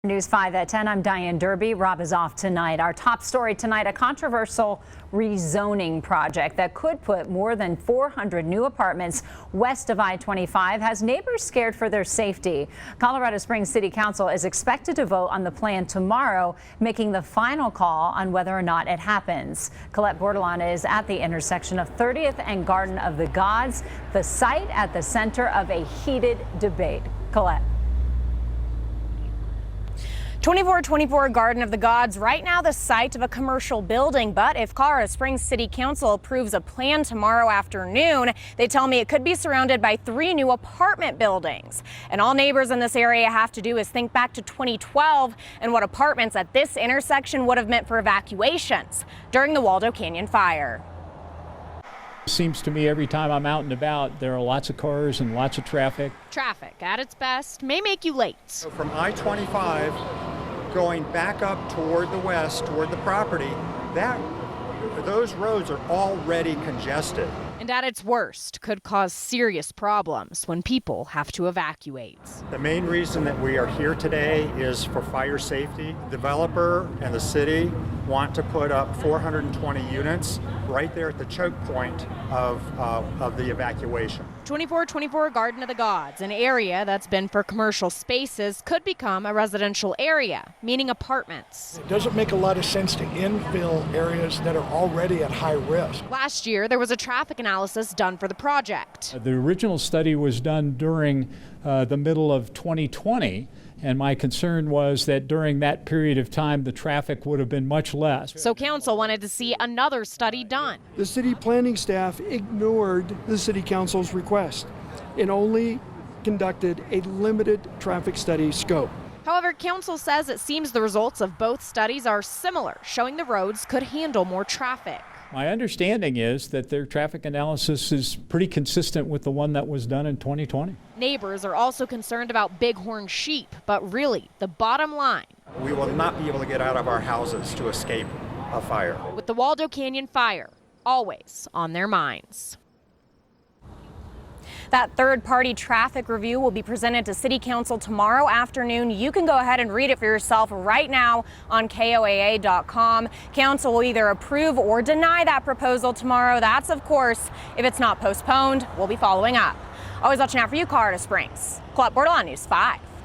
News 5 at 10. I'm Diane Derby. Rob is off tonight. Our top story tonight, a controversial rezoning project that could put more than 400 new apartments west of I-25 has neighbors scared for their safety. Colorado Springs City Council is expected to vote on the plan tomorrow, making the final call on whether or not it happens. Colette Bordelon is at the intersection of 30th and Garden of the Gods, the site at the center of a heated debate. Colette. 2424 Garden of the Gods, right now the site of a commercial building. But if Colorado Springs City Council approves a plan tomorrow afternoon, they tell me it could be surrounded by 3 new apartment buildings. And all neighbors in this area have to do is think back to 2012 and what apartments at this intersection would have meant for evacuations during the Waldo Canyon fire. Seems to me every time I'm out and about, there are lots of cars and lots of traffic. Traffic at its best may make you late. So from I-25 going back up toward the west, toward the property, those roads are already congested. And at its worst, could cause serious problems when people have to evacuate. The main reason that we are here today is for fire safety. The developer and the city want to put up 420 units right there at the choke point of the evacuation. 2424 Garden of the Gods, an area that's been for commercial spaces, could become a residential area, meaning apartments. It doesn't make a lot of sense to infill areas that are already at high risk. Last year, there was a traffic analysis done for the project. The original study was done during the middle of 2020. And my concern was that during that period of time, the traffic would have been much less. So council wanted to see another study done. The city planning staff ignored the city council's request and only conducted a limited traffic study scope. However, council says it seems the results of both studies are similar, showing the roads could handle more traffic. My understanding is that their traffic analysis is pretty consistent with the one that was done in 2020. Neighbors are also concerned about bighorn sheep, but really, the bottom line. We will not be able to get out of our houses to escape a fire. With the Waldo Canyon fire always on their minds. That third-party traffic review will be presented to City Council tomorrow afternoon. You can go ahead and read it for yourself right now on KOAA.com. Council will either approve or deny that proposal tomorrow. That's, of course, if it's not postponed. We'll be following up. Always watching out for you, Colorado Springs. Colette Bordelon, News 5.